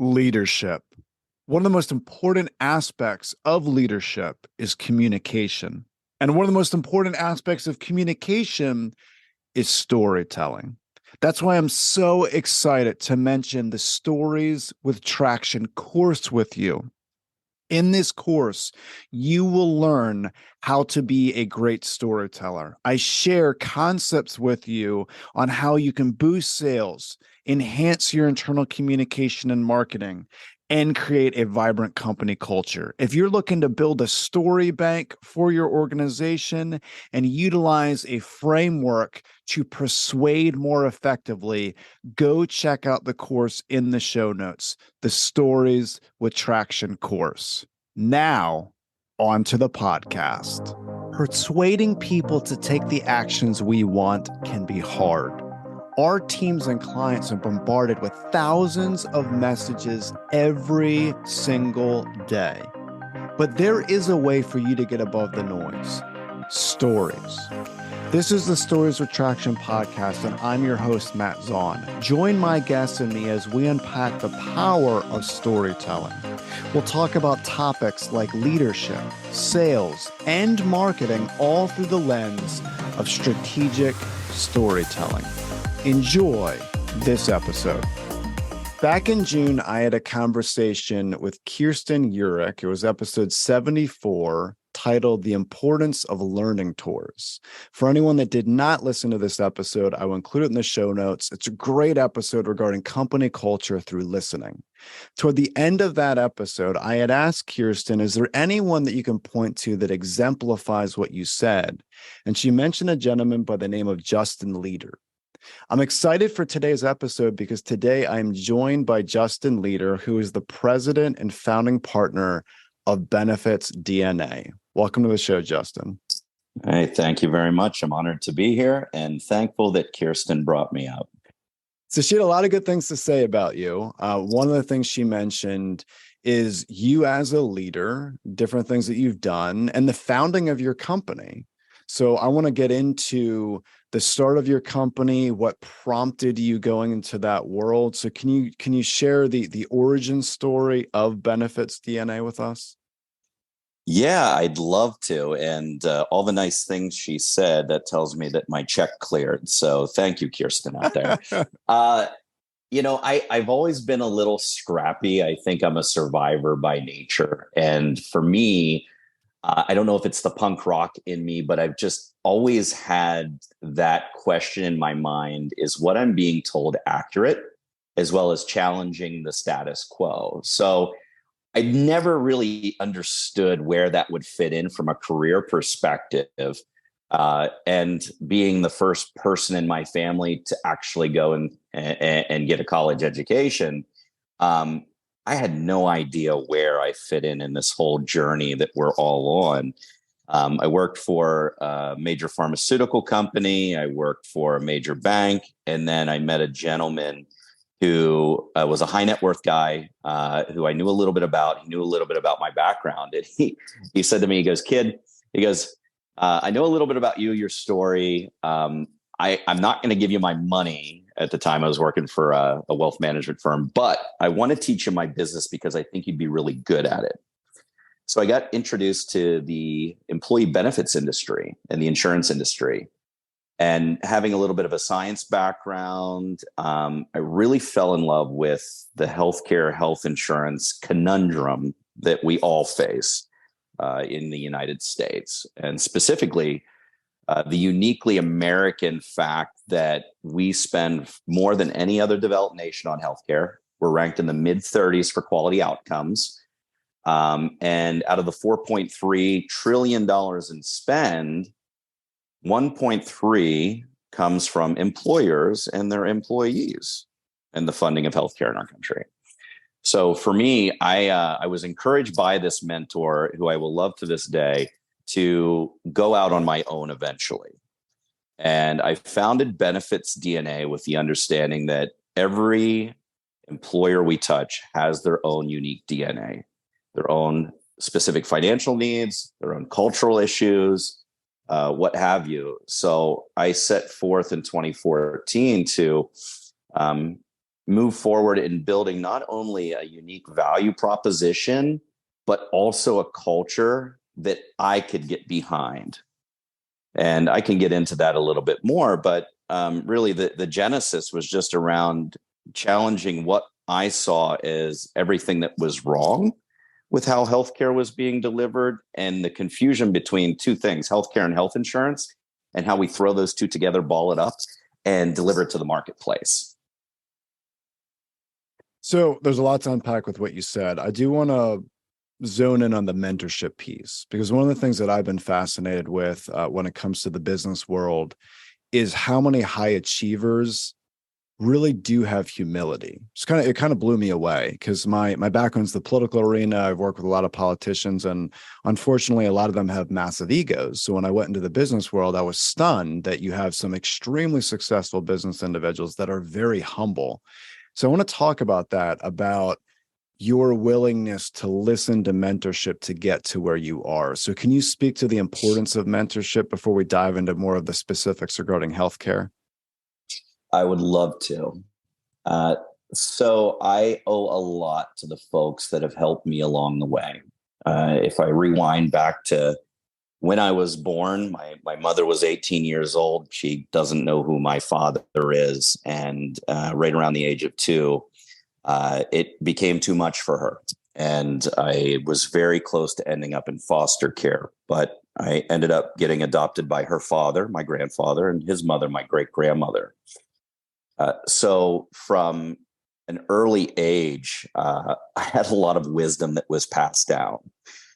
Leadership. One of the most important aspects of leadership is communication. And one of the most important aspects of communication is storytelling. That's why I'm so excited to mention the Stories with Traction course with you. In this course, you will learn how to be a great storyteller. I share concepts with you on how you can boost sales, enhance your internal communication and marketing, and create a vibrant company culture. If you're looking to build a story bank for your organization and utilize a framework to persuade more effectively, go check out the course in the show notes, the Stories with Traction course. Now, on to the podcast. Persuading people to take the actions we want can be hard. Our teams and clients are bombarded with thousands of messages every single day. But there is a way for you to get above the noise. Stories. This is the Stories with Traction podcast, and I'm your host, Matt Zaun. Join my guests and me as we unpack the power of storytelling. We'll talk about topics like leadership, sales, and marketing, all through the lens of strategic storytelling. Enjoy this episode. Back in June, I had a conversation with Kirsten Urich. It was episode 74, titled The Importance of Learning Tours. For anyone that did not listen to this episode, I will include it in the show notes. It's a great episode regarding company culture through listening. Toward the end of that episode, I had asked Kirsten, is there anyone that you can point to that exemplifies what you said? And she mentioned a gentleman by the name of Justin Leader. I'm excited for today's episode because today I'm joined by Justin Leader, who is the president and founding partner of BenefitsDNA. Welcome to the show, Justin. Hey, thank you very much. I'm honored to be here and thankful that Kirsten brought me up. So she had a lot of good things to say about you. One of the things she mentioned is you as a leader, different things that you've done, and the founding of your company. So I want to get into the start of your company, what prompted you going into that world. So can you share the origin story of BenefitsDNA with us? Yeah, I'd love to. And all the nice things she said, that tells me that my check cleared. So thank you, Kirsten, out there. I've always been a little scrappy. I think I'm a survivor by nature. And for me, I don't know if it's the punk rock in me, but I've just always had that question in my mind, is what I'm being told accurate, as well as challenging the status quo? So I never really understood where that would fit in from a career perspective. And being the first person in my family to actually go and get a college education, I had no idea where I fit in this whole journey that we're all on. I worked for a major pharmaceutical company. I worked for a major bank. And then I met a gentleman who was a high net worth guy who I knew a little bit about. He knew a little bit about my background. And he said to me, he goes, "Kid," he goes, "I know a little bit about you, your story. I'm not going to give you my money." At the time, I was working for a wealth management firm, but I want to teach you my business because I think you'd be really good at it. So I got introduced to the employee benefits industry and the insurance industry. And having a little bit of a science background, I really fell in love with the healthcare, health insurance conundrum that we all face in the United States. And specifically, the uniquely American fact that we spend more than any other developed nation on healthcare. We're ranked in the mid-30s for quality outcomes. And out of the $4.3 trillion in spend, 1.3 comes from employers and their employees and the funding of healthcare in our country. So for me, I was encouraged by this mentor, who I will love to this day, to go out on my own eventually. And I founded BenefitsDNA with the understanding that every employer we touch has their own unique DNA, their own specific financial needs, their own cultural issues, what have you. So I set forth in 2014 to move forward in building not only a unique value proposition, but also a culture that I could get behind. And I can get into that a little bit more, but really the genesis was just around challenging what I saw as everything that was wrong with how healthcare was being delivered and the confusion between two things, healthcare and health insurance, and how we throw those two together, ball it up, and deliver it to the marketplace. So there's a lot to unpack with what you said. I do want to zone in on the mentorship piece, because one of the things that I've been fascinated with when it comes to the business world is how many high achievers really do have humility. It kind of blew me away, because my background's the political arena. I've worked with a lot of politicians, and unfortunately, a lot of them have massive egos. So when I went into the business world, I was stunned that you have some extremely successful business individuals that are very humble. So I want to talk about that, about your willingness to listen to mentorship to get to where you are. So can you speak to the importance of mentorship before we dive into more of the specifics regarding healthcare? I would love to. So I owe a lot to the folks that have helped me along the way. If I rewind back to when I was born, my mother was 18 years old. She doesn't know who my father is. And right around the age of 2, it became too much for her. And I was very close to ending up in foster care. But I ended up getting adopted by her father, my grandfather, and his mother, my great grandmother. So from an early age, I had a lot of wisdom that was passed down,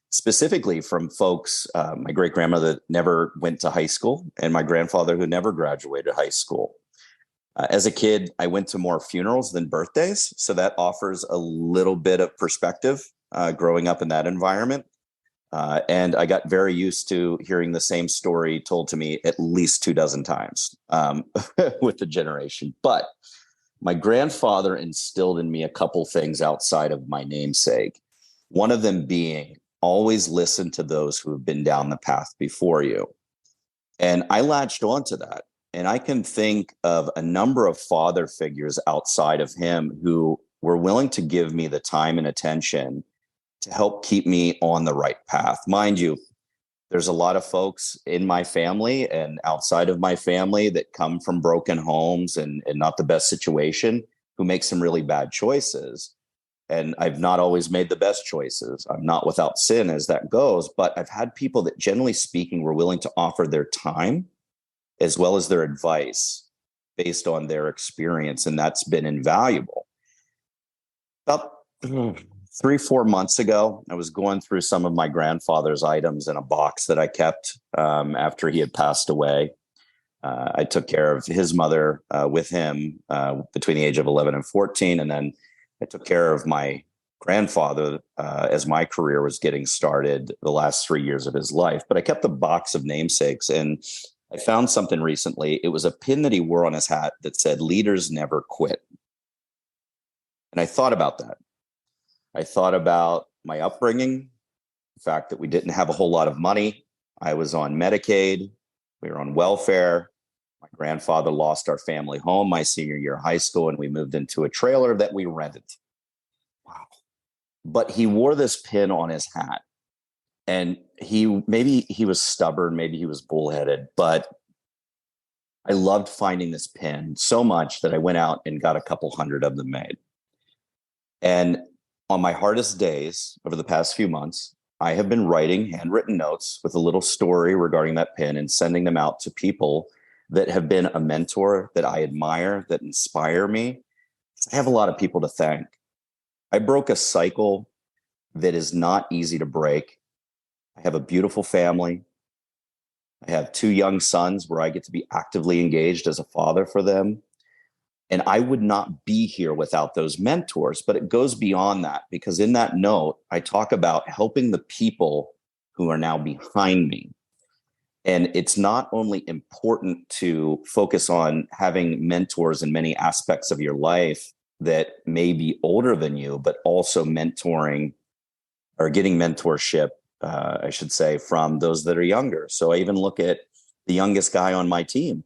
specifically from folks, my great grandmother that never went to high school and my grandfather who never graduated high school. As a kid, I went to more funerals than birthdays. So that offers a little bit of perspective growing up in that environment. And I got very used to hearing the same story told to me at least 24 times with the generation. But my grandfather instilled in me a couple things outside of my namesake. One of them being always listen to those who have been down the path before you. And I latched onto that. And I can think of a number of father figures outside of him who were willing to give me the time and attention to help keep me on the right path. Mind you, there's a lot of folks in my family and outside of my family that come from broken homes and not the best situation, who make some really bad choices. And I've not always made the best choices. I'm not without sin as that goes, but I've had people that, generally speaking, were willing to offer their time as well as their advice based on their experience. And that's been invaluable. About 3-4 months ago, I was going through some of my grandfather's items in a box that I kept after he had passed away. I took care of his mother with him between the age of 11 and 14. And then I took care of my grandfather as my career was getting started the last 3 years of his life. But I kept a box of namesakes, and I found something recently. It was a pin that he wore on his hat that said, "Leaders never quit." And I thought about that. I thought about my upbringing, the fact that we didn't have a whole lot of money. I was on Medicaid. We were on welfare. My grandfather lost our family home my senior year of high school, and we moved into a trailer that we rented. Wow. But he wore this pin on his hat. And maybe he was stubborn, maybe he was bullheaded, but I loved finding this pin so much that I went out and got a couple hundred of them made. And on my hardest days over the past few months, I have been writing handwritten notes with a little story regarding that pin and sending them out to people that have been a mentor that I admire, that inspire me. I have a lot of people to thank. I broke a cycle that is not easy to break. I have a beautiful family. I have 2 young sons where I get to be actively engaged as a father for them. And I would not be here without those mentors. But it goes beyond that, because in that note, I talk about helping the people who are now behind me. And it's not only important to focus on having mentors in many aspects of your life that may be older than you, but also mentoring or getting mentorship, I should say, from those that are younger. So I even look at the youngest guy on my team.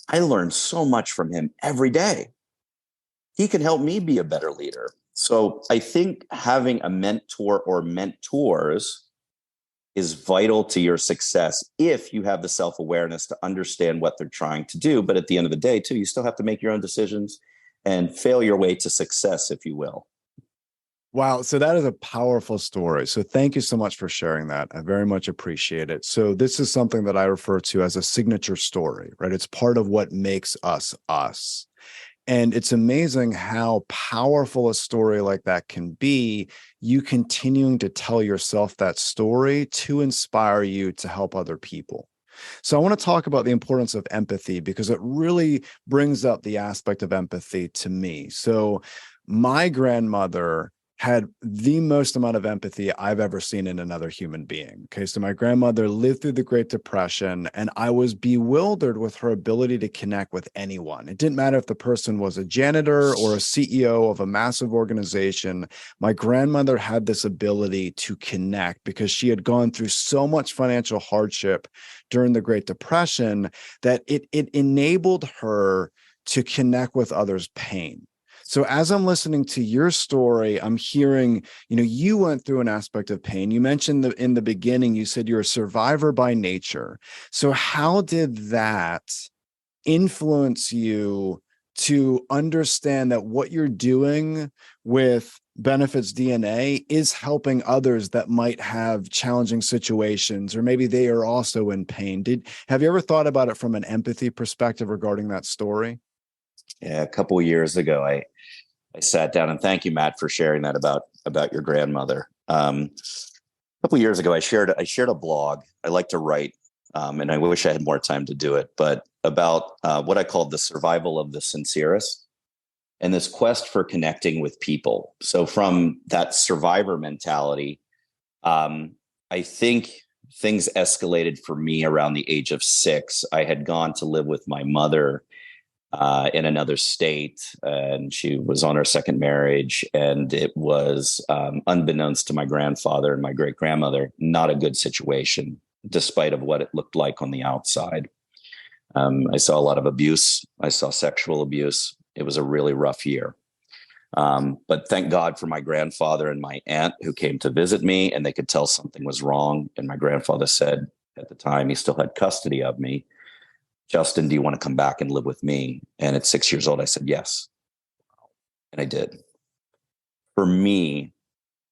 I learn so much from him every day. he can help me be a better leader. So I think having a mentor or mentors is vital to your success if you have the self-awareness to understand what they're trying to do. But at the end of the day, too, you still have to make your own decisions and fail your way to success, if you will. Wow. So that is a powerful story. So thank you so much for sharing that. I very much appreciate it. So this is something that I refer to as a signature story, right? It's part of what makes us us. And it's amazing how powerful a story like that can be, you continuing to tell yourself that story to inspire you to help other people. So I want to talk about the importance of empathy because it really brings up the aspect of empathy to me. So my grandmother had the most amount of empathy I've ever seen in another human being. Okay. So my grandmother lived through the Great Depression, and I was bewildered with her ability to connect with anyone. It didn't matter if the person was a janitor or a CEO of a massive organization. My grandmother had this ability to connect because she had gone through so much financial hardship during the Great Depression that it enabled her to connect with others' pain. So as I'm listening to your story, I'm hearing, you went through an aspect of pain. You mentioned in the beginning, you said you're a survivor by nature. So how did that influence you to understand that what you're doing with Benefits DNA is helping others that might have challenging situations, or maybe they are also in pain? Have you ever thought about it from an empathy perspective regarding that story? Yeah, a couple of years ago, I sat down, and thank you, Matt, for sharing that about your grandmother. A couple of years ago, I shared a blog. I like to write, and I wish I had more time to do it, but about what I called the survival of the sincerest and this quest for connecting with people. So from that survivor mentality, I think things escalated for me around the age of 6. I had gone to live with my mother in another state, and she was on her second marriage, and it was unbeknownst to my grandfather and my great grandmother, not a good situation, despite of what it looked like on the outside. I saw a lot of abuse. I saw sexual abuse. It was a really rough year. But thank God for my grandfather and my aunt who came to visit me, and they could tell something was wrong. And my grandfather said at the time, he still had custody of me, "Justin, do you want to come back and live with me?" And at 6 years old, I said yes. And I did. For me,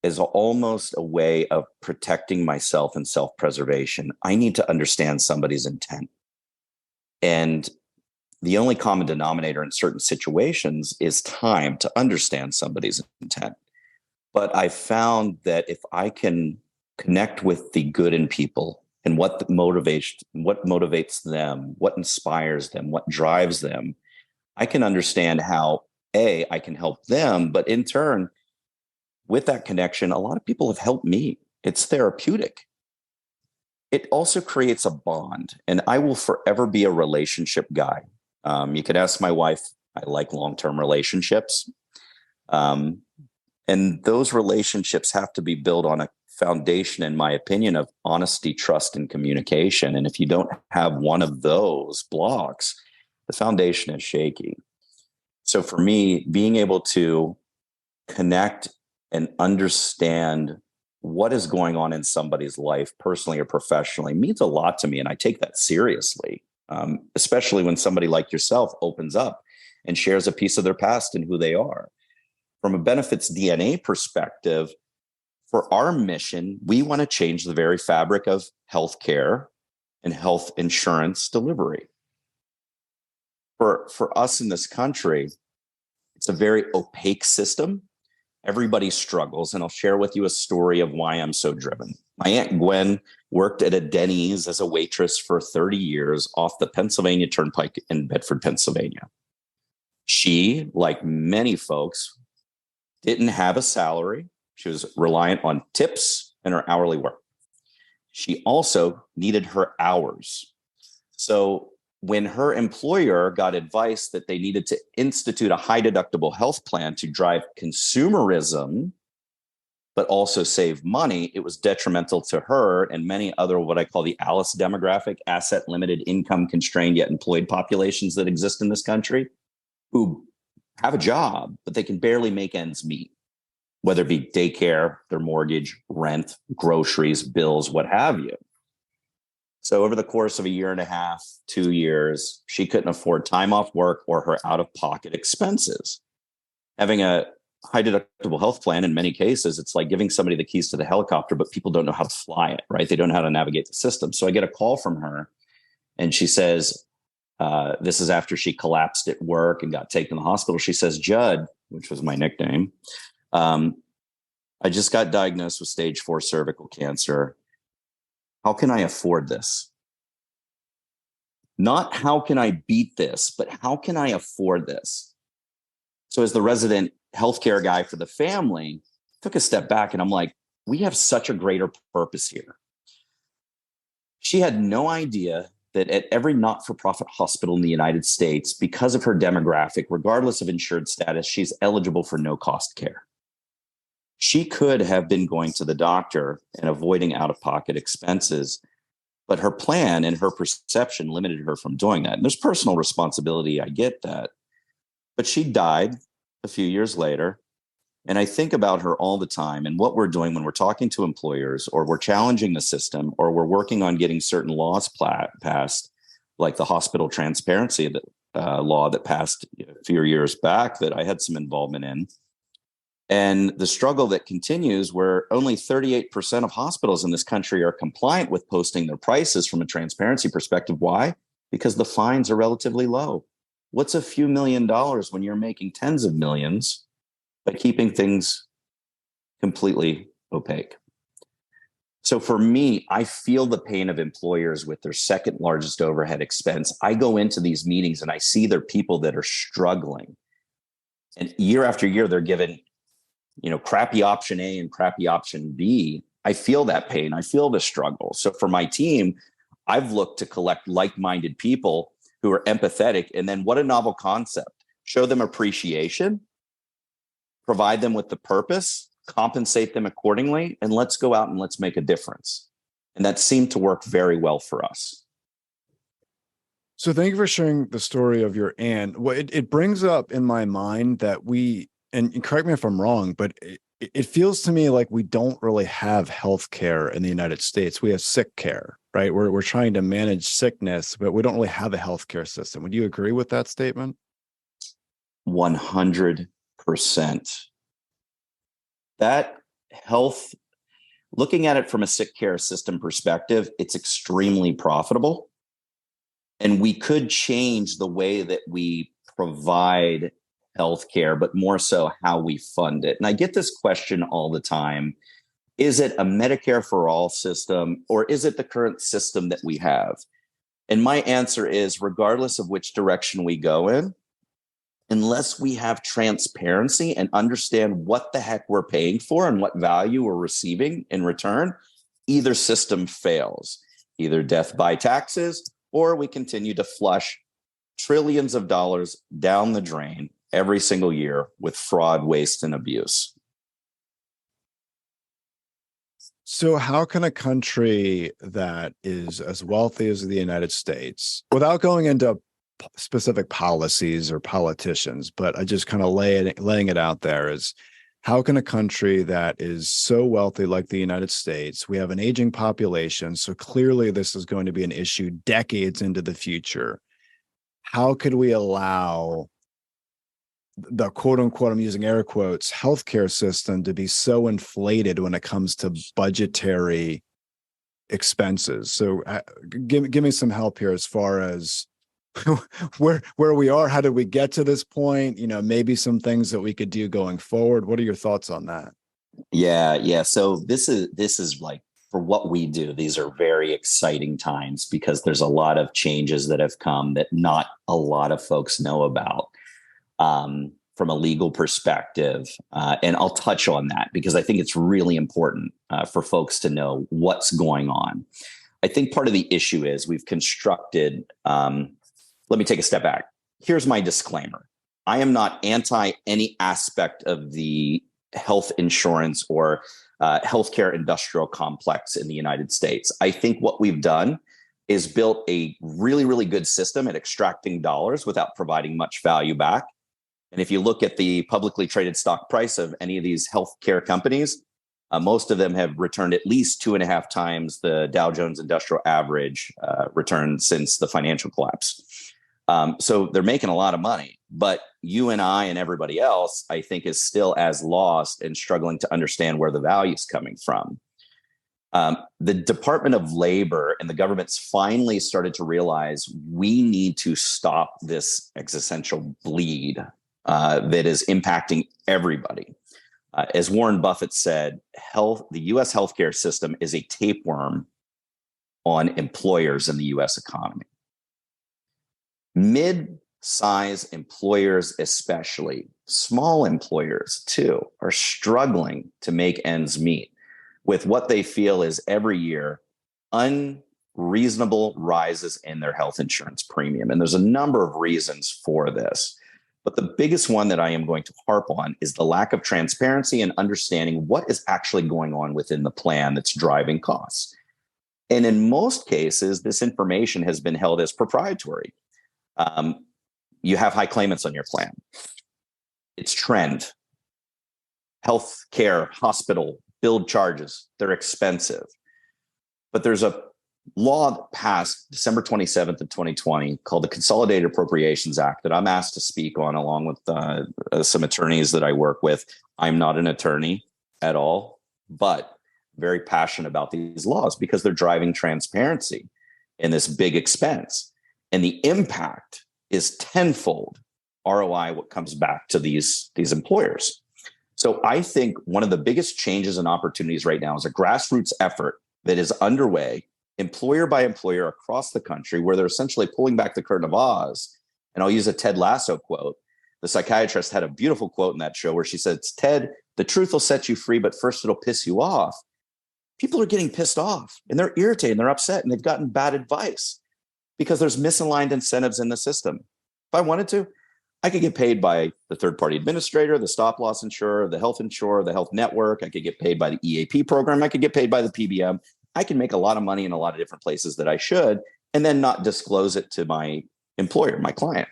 is almost a way of protecting myself and self-preservation. I need to understand somebody's intent. And the only common denominator in certain situations is time to understand somebody's intent. But I found that if I can connect with the good in people and what motivates them, what inspires them, what drives them, I can understand how I can help them, but in turn, with that connection, a lot of people have helped me. It's therapeutic. It also creates a bond, and I will forever be a relationship guy. You can ask my wife. I like long-term relationships. And those relationships have to be built on a foundation, in my opinion, of honesty, trust, and communication. And if you don't have one of those blocks, the foundation is shaky. So for me, being able to connect and understand what is going on in somebody's life, personally or professionally, means a lot to me. And I take that seriously, especially when somebody like yourself opens up and shares a piece of their past and who they are. From a Benefits DNA perspective, for our mission, we want to change the very fabric of healthcare and health insurance delivery. For us in this country, it's a very opaque system. Everybody struggles, and I'll share with you a story of why I'm so driven. My Aunt Gwen worked at a Denny's as a waitress for 30 years off the Pennsylvania Turnpike in Bedford, Pennsylvania. She, like many folks, didn't have a salary. She was reliant on tips and her hourly work. She also needed her hours. So when her employer got advice that they needed to institute a high deductible health plan to drive consumerism, but also save money, it was detrimental to her and many other what I call the ALICE demographic, asset limited income constrained yet employed populations that exist in this country, who have a job, but they can barely make ends meet, whether it be daycare, their mortgage, rent, groceries, bills, what have you. So over the course of a year and a half, 2 years, she couldn't afford time off work or her out-of-pocket expenses. Having a high deductible health plan, in many cases, it's like giving somebody the keys to the helicopter, but people don't know how to fly it, right? They don't know how to navigate the system. So I get a call from her, and she says, this is after she collapsed at work and got taken to the hospital. She says, Judd, which was my nickname, I just got diagnosed with stage 4 cervical cancer. How can I afford this? Not how can I beat this, but how can I afford this? So as the resident healthcare guy for the family, took a step back and I'm like, we have such a greater purpose here. She had no idea that at every not-for-profit hospital in the United States, because of her demographic, regardless of insured status, she's eligible for no-cost care. She could have been going to the doctor and avoiding out-of-pocket expenses, but her plan and her perception limited her from doing that. And there's personal responsibility, I get that. But she died a few years later. And I think about her all the time and what we're doing when we're talking to employers or we're challenging the system or we're working on getting certain laws passed, like the hospital transparency law that passed a few years back that I had some involvement in. And the struggle that continues where only 38% of hospitals in this country are compliant with posting their prices from a transparency perspective. Why? Because the fines are relatively low. What's a few $1,000,000 when you're making tens of millions by keeping things completely opaque? So for me, I feel the pain of employers with their second largest overhead expense. I go into these meetings and I see their people that are struggling. And year after year, they're given, crappy option A and crappy option B. I feel that pain. I feel the struggle. So for my team, I've looked to collect like-minded people who are empathetic. And then what a novel concept. Show them appreciation, provide them with the purpose, compensate them accordingly, and let's go out and let's make a difference. And that seemed to work very well for us. So thank you for sharing the story of your aunt. Well, it brings up in my mind that and correct me if I'm wrong, but it feels to me like we don't really have healthcare in the United States. We have sick care, right? We're trying to manage sickness, but we don't really have a healthcare system. Would you agree with that statement? 100%. That health, looking at it from a sick care system perspective, it's extremely profitable. And we could change the way that we provide healthcare, but more so how we fund it. And I get this question all the time. Is it a Medicare for all system, or is it the current system that we have? And my answer is, regardless of which direction we go in, unless we have transparency and understand what the heck we're paying for and what value we're receiving in return, either system fails, either death by taxes, or we continue to flush trillions of dollars down the drain every single year with fraud, waste, and abuse. So how can a country that is as wealthy as the United States, without going into specific policies or politicians, but I just kind of laying it out there, is how can a country that is so wealthy like the United States, we have an aging population, so clearly this is going to be an issue decades into the future. How could we allow the quote unquote, I'm using air quotes, healthcare system to be so inflated when it comes to budgetary expenses? So give me some help here as far as where we are. How did we get to this point? Maybe some things that we could do going forward. What are your thoughts on that? Yeah. So this is like, for what we do, these are very exciting times because there's a lot of changes that have come that not a lot of folks know about. From a legal perspective. And I'll touch on that because I think it's really important for folks to know what's going on. I think part of the issue is we've constructed, let me take a step back. Here's my disclaimer. I am not anti any aspect of the health insurance or healthcare industrial complex in the United States. I think what we've done is built a really, really good system at extracting dollars without providing much value back. And if you look at the publicly traded stock price of any of these healthcare companies, most of them have returned at least 2.5 times the Dow Jones Industrial Average return since the financial collapse. So they're making a lot of money, but you and I and everybody else, I think, is still as lost and struggling to understand where the value is coming from. The Department of Labor and the government's finally started to realize we need to stop this existential bleed that is impacting everybody. As Warren Buffett said, the U.S. healthcare system is a tapeworm on employers in the U.S. economy. Mid-size employers, especially small employers too, are struggling to make ends meet with what they feel is every year unreasonable rises in their health insurance premium. And there's a number of reasons for this. But the biggest one that I am going to harp on is the lack of transparency and understanding what is actually going on within the plan that's driving costs. And in most cases, this information has been held as proprietary. You have high claimants on your plan. It's trend. Healthcare, hospital, billed charges, they're expensive. But there's a law that passed December 27th of 2020 called the Consolidated Appropriations Act that I'm asked to speak on along with some attorneys that I work with. I'm not an attorney at all, but very passionate about these laws because they're driving transparency in this big expense. And the impact is tenfold ROI what comes back to these employers. So I think one of the biggest changes and opportunities right now is a grassroots effort that is underway employer by employer across the country, where they're essentially pulling back the curtain of Oz. And I'll use a Ted Lasso quote. The psychiatrist had a beautiful quote in that show where she said, "Ted, the truth will set you free, but first it'll piss you off." People are getting pissed off and they're irritated and they're upset and they've gotten bad advice because there's misaligned incentives in the system. If I wanted to, I could get paid by the third-party administrator, the stop-loss insurer, the health insurer, the health network. I could get paid by the EAP program. I could get paid by the PBM. I can make a lot of money in a lot of different places that I should, and then not disclose it to my employer, my client.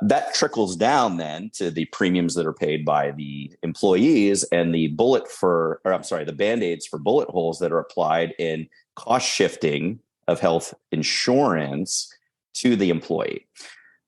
That trickles down then to the premiums that are paid by the employees and the the Band-Aids for bullet holes that are applied in cost shifting of health insurance to the employee.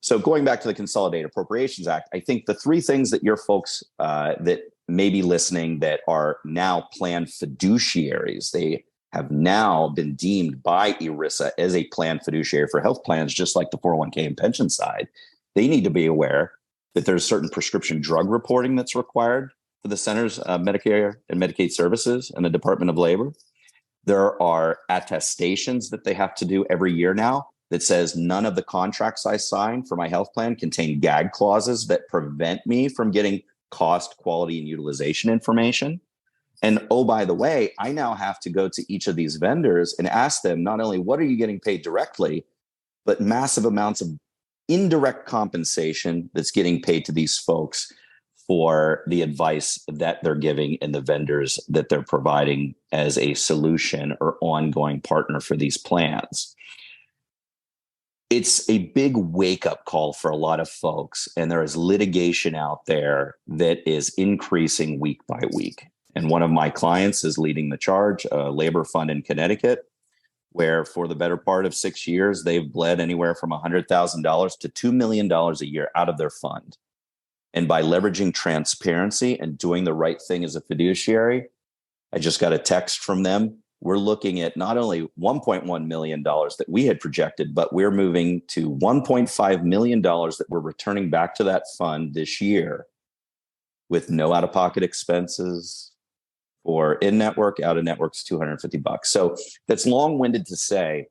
So going back to the Consolidated Appropriations Act, I think the three things that your folks that may be listening that are now plan fiduciaries, they have now been deemed by ERISA as a plan fiduciary for health plans, just like the 401k and pension side. They need to be aware that there's certain prescription drug reporting that's required for the Centers of Medicare and Medicaid Services and the Department of Labor. There are attestations that they have to do every year now that says none of the contracts I sign for my health plan contain gag clauses that prevent me from getting cost, quality, and utilization information. And oh, by the way, I now have to go to each of these vendors and ask them not only what are you getting paid directly, but massive amounts of indirect compensation that's getting paid to these folks for the advice that they're giving and the vendors that they're providing as a solution or ongoing partner for these plans. It's a big wake-up call for a lot of folks, and there is litigation out there that is increasing week by week. And one of my clients is leading the charge, a labor fund in Connecticut, where for the better part of 6 years, they've bled anywhere from $100,000 to $2 million a year out of their fund. And by leveraging transparency and doing the right thing as a fiduciary, I just got a text from them. We're looking at not only $1.1 million that we had projected, but we're moving to $1.5 million that we're returning back to that fund this year with no out-of-pocket expenses. For in-network, out-of-network's $250. So that's long-winded to say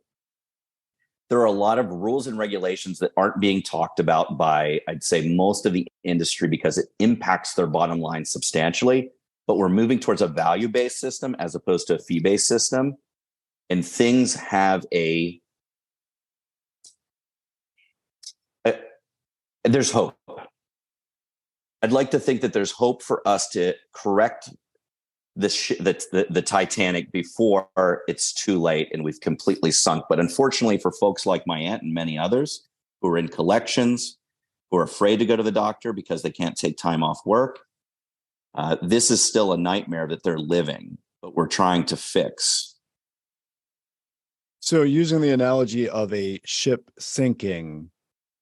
there are a lot of rules and regulations that aren't being talked about by, I'd say, most of the industry because it impacts their bottom line substantially. But we're moving towards a value-based system as opposed to a fee-based system. And things have there's hope. I'd like to think that there's hope for us to correct the Titanic before it's too late and we've completely sunk. But unfortunately for folks like my aunt and many others who are in collections, who are afraid to go to the doctor because they can't take time off work. This is still a nightmare that they're living, but we're trying to fix. So using the analogy of a ship sinking,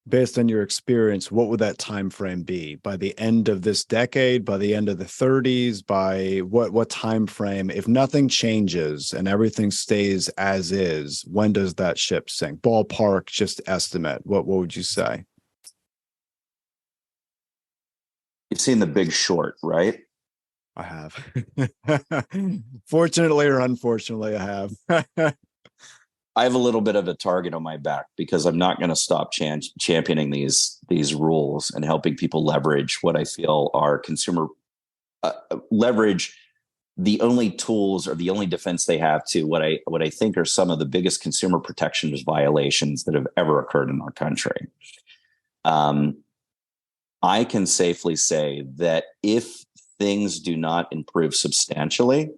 based on your experience, what would that time frame be? By the end of this decade, by the end of the 30s, by what time frame? If nothing changes and everything stays as is, when does that ship sink? Ballpark, just estimate. What would you say? You've seen The Big Short, right? I have. Fortunately or unfortunately, I have. I have a little bit of a target on my back because I'm not going to stop championing these rules and helping people leverage what I feel are consumer leverage the only tools or the only defense they have to what I think are some of the biggest consumer protections violations that have ever occurred in our country. I can safely say that if things do not improve substantially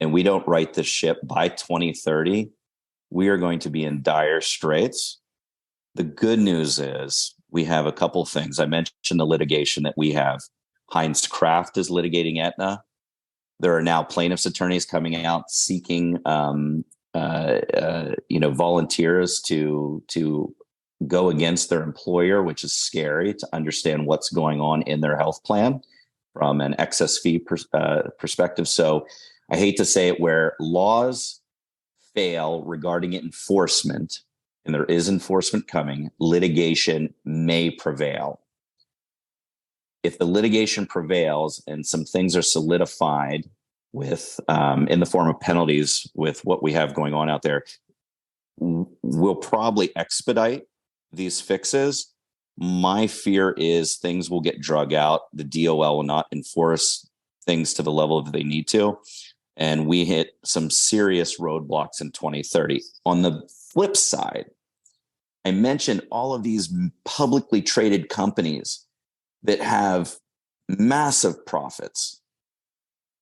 and we don't right the ship by 2030, we are going to be in dire straits. The good news is we have a couple of things. I mentioned the litigation that we have. Heinz Kraft is litigating Aetna. There are now plaintiffs' attorneys coming out seeking, volunteers to go against their employer, which is scary to understand what's going on in their health plan from an excess fee perspective. So I hate to say it, where laws fail regarding enforcement, and there is enforcement coming, litigation may prevail. If the litigation prevails and some things are solidified with in the form of penalties with what we have going on out there, we'll probably expedite these fixes. My fear is things will get drug out. The DOL will not enforce things to the level that they need to. And we hit some serious roadblocks in 2030. On the flip side, I mentioned all of these publicly traded companies that have massive profits,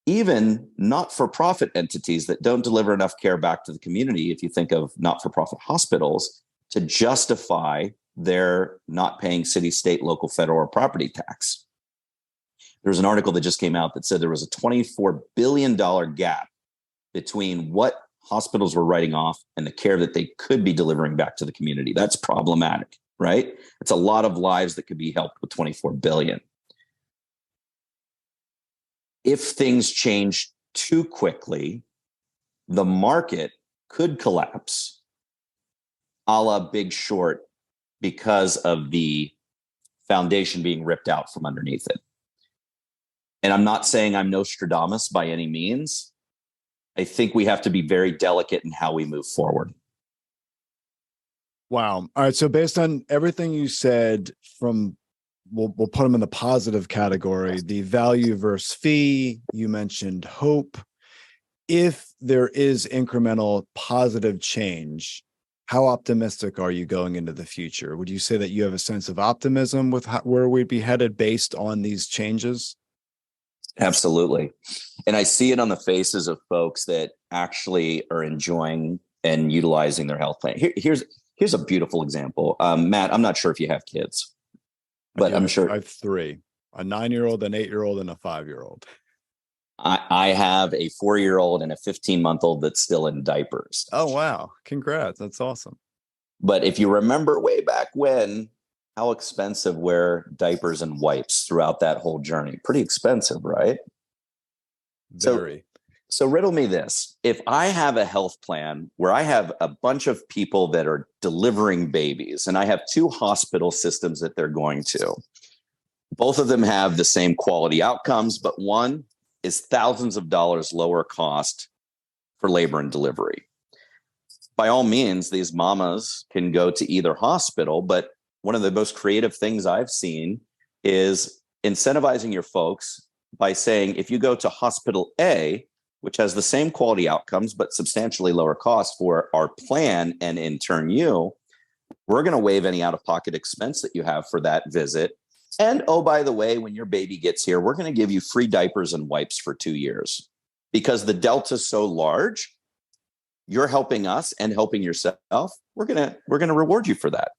even not-for-profit entities that don't deliver enough care back to the community, if you think of not-for-profit hospitals, to justify their not paying city, state, local, federal, or property tax. There's an article that just came out that said there was a $24 billion gap between what hospitals were writing off and the care that they could be delivering back to the community. That's problematic, right? It's a lot of lives that could be helped with $24 billion. If things change too quickly, the market could collapse, a la Big Short, because of the foundation being ripped out from underneath it. And I'm not saying I'm Nostradamus by any means. I think we have to be very delicate in how we move forward. Wow. All right. So based on everything you said, from we'll put them in the positive category, the value versus fee, you mentioned hope. If there is incremental positive change, how optimistic are you going into the future? Would you say that you have a sense of optimism with where we'd be headed based on these changes? Absolutely. And I see it on the faces of folks that actually are enjoying and utilizing their health plan. Here's a beautiful example. Matt, I'm not sure if you have kids, but I'm sure. I have three, a 9-year-old, an 8-year-old, and a 5-year-old. I have a 4-year-old and a 15-month-old that's still in diapers. Oh, wow. Congrats. That's awesome. But if you remember way back when, how expensive were diapers and wipes throughout that whole journey? Pretty expensive, right? Very. So riddle me this. If I have a health plan where I have a bunch of people that are delivering babies, and I have 2 hospital systems that they're going to, both of them have the same quality outcomes, but one is thousands of dollars lower cost for labor and delivery. By all means, these mamas can go to either hospital, but one of the most creative things I've seen is incentivizing your folks by saying, if you go to hospital A, which has the same quality outcomes, but substantially lower cost for our plan, and in turn you, we're going to waive any out-of-pocket expense that you have for that visit. And oh, by the way, when your baby gets here, we're going to give you free diapers and wipes for 2 years. Because the delta is so large, you're helping us and helping yourself. We're going to reward you for that.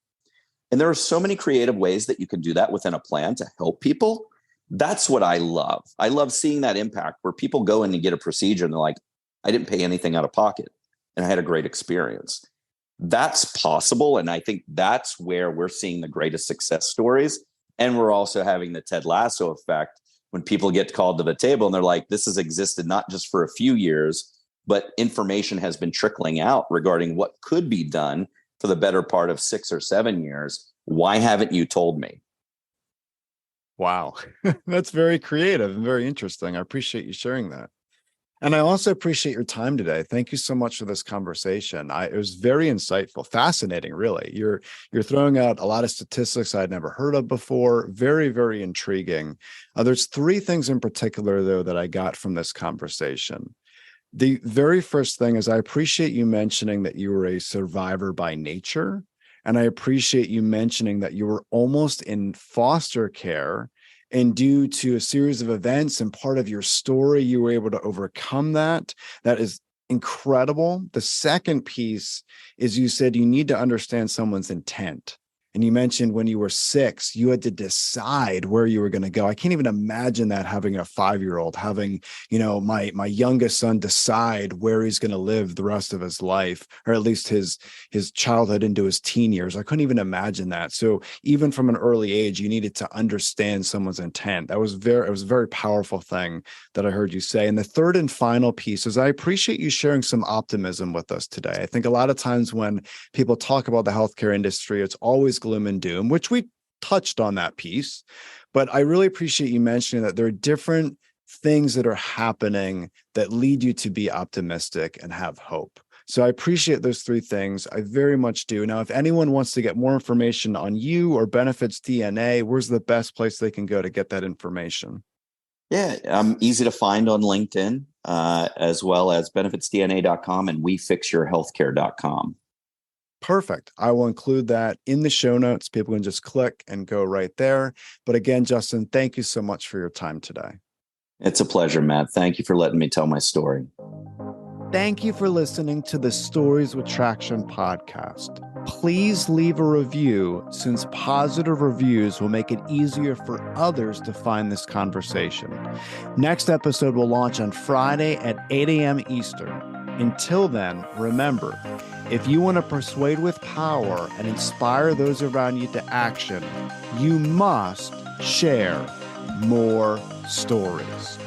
And there are so many creative ways that you can do that within a plan to help people. That's what I love. I love seeing that impact where people go in and get a procedure and they're like, I didn't pay anything out of pocket and I had a great experience. That's possible. And I think that's where we're seeing the greatest success stories. And we're also having the Ted Lasso effect when people get called to the table and they're like, this has existed not just for a few years, but information has been trickling out regarding what could be done for the better part of 6 or 7 years. Why haven't you told me? Wow. That's very creative and very interesting. I appreciate you sharing that. And I also appreciate your time today. Thank you so much for this conversation. It was very insightful, fascinating, really. You're throwing out a lot of statistics I'd never heard of before. Very, very intriguing. There's 3 things in particular, though, that I got from this conversation. The very first thing is I appreciate you mentioning that you were a survivor by nature. And I appreciate you mentioning that you were almost in foster care, and due to a series of events and part of your story, you were able to overcome that. That is incredible. The second piece is you said you need to understand someone's intent. And you mentioned when you were 6, you had to decide where you were going to go. I can't even imagine that, having a 5-year-old, having, my youngest son decide where he's going to live the rest of his life, or at least his childhood into his teen years. I couldn't even imagine that. So even from an early age, you needed to understand someone's intent. It was a very powerful thing that I heard you say. And the third and final piece is I appreciate you sharing some optimism with us today. I think a lot of times when people talk about the healthcare industry, it's always gloom and doom, which we touched on that piece. But I really appreciate you mentioning that there are different things that are happening that lead you to be optimistic and have hope. So I appreciate those 3 things. I very much do. Now, if anyone wants to get more information on you or BenefitsDNA, where's the best place they can go to get that information? Yeah, I'm easy to find on LinkedIn, as well as benefitsdna.com and wefixyourhealthcare.com. Perfect. I will include that in the show notes. People can just click and go right there. But again, Justin, thank you so much for your time today. It's a pleasure, Matt. Thank you for letting me tell my story. Thank you for listening to the Stories with Traction podcast. Please leave a review, since positive reviews will make it easier for others to find this conversation. Next episode will launch on Friday at 8 a.m. Eastern. Until then, remember, if you want to persuade with power and inspire those around you to action, you must share more stories.